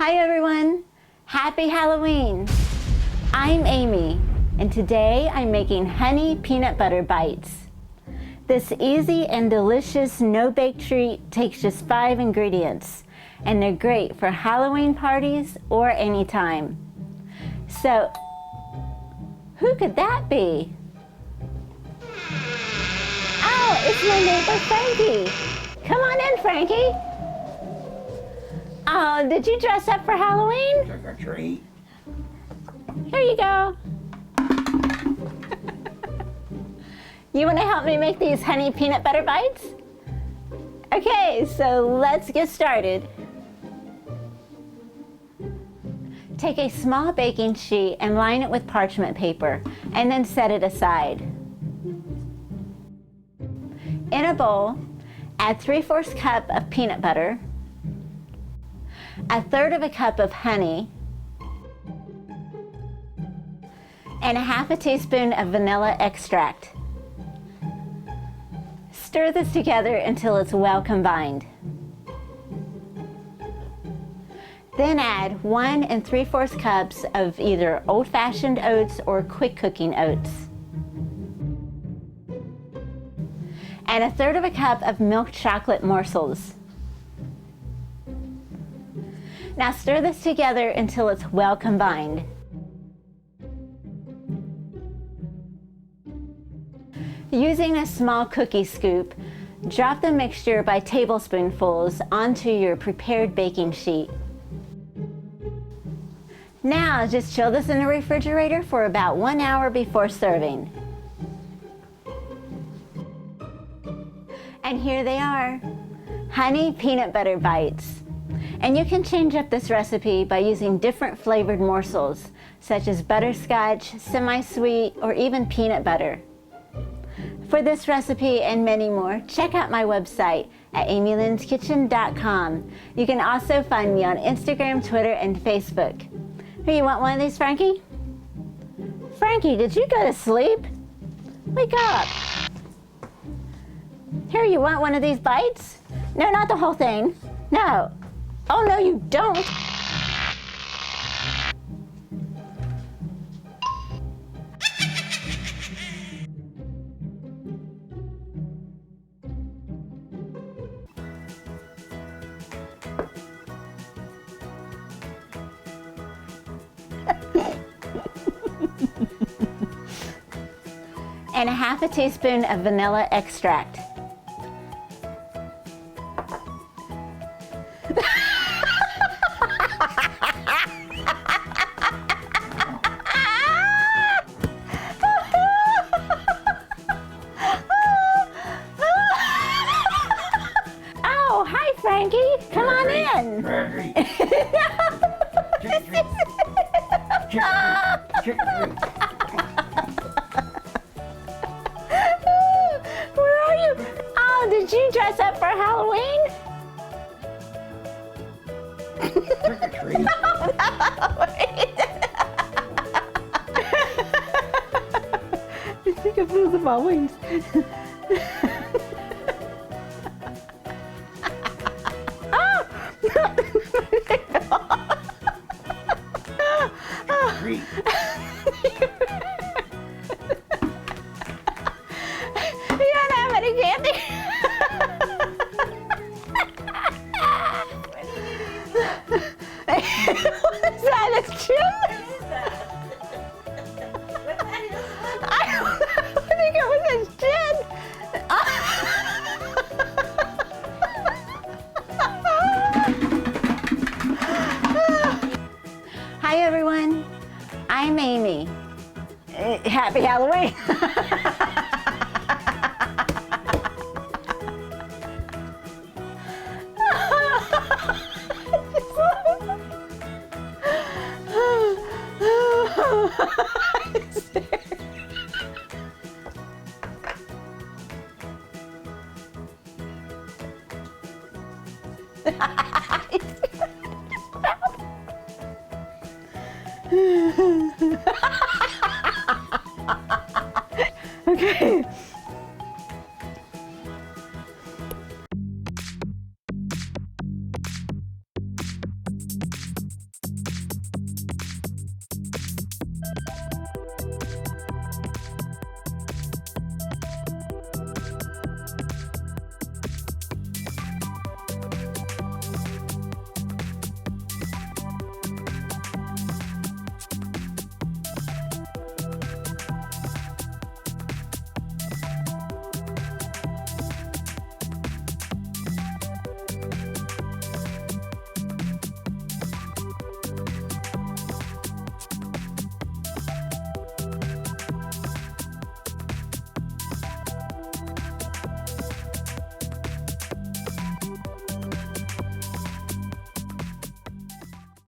Hi everyone, happy Halloween. I'm Amy, and today I'm making honey peanut butter bites. This easy and delicious no-bake treat takes just 5 ingredients, and they're great for Halloween parties or anytime. So, who could that be? Oh, it's my neighbor Frankie. Come on in, Frankie. Oh, did you dress up for Halloween? Trick or treat. Here you go. You want to help me make these honey peanut butter bites? Okay, so let's get started. Take a small baking sheet and line it with parchment paper, and then set it aside. In a bowl, add 3/4 cup of peanut butter, 1/3 cup of honey, and 1/2 teaspoon of vanilla extract. Stir this together until it's well combined. Then add 1 3/4 cups of either old-fashioned oats or quick cooking oats, and 1/3 cup of milk chocolate morsels. Now stir this together until it's well combined. Using a small cookie scoop, drop the mixture by tablespoonfuls onto your prepared baking sheet. Now just chill this in the refrigerator for about 1 hour before serving. And here they are, honey peanut butter bites. And you can change up this recipe by using different flavored morsels, such as butterscotch, semi-sweet, or even peanut butter. For this recipe and many more, check out my website at amylynnskitchen.com. You can also find me on Instagram, Twitter, and Facebook. Here, you want one of these, Frankie? Frankie, did you go to sleep? Wake up. Here, you want one of these bites? No, not the whole thing. No. Oh, no, you don't. And 1/2 teaspoon of vanilla extract. Oh, hi Frankie, come on in. Where are you? Oh, did you dress up for Halloween? Trick or treat. I think I flew my wings. Treat. You don't have any candy? What's that? It's chili? I think it was his chin. Hi everyone, I'm Amy. Happy Halloween. Okay.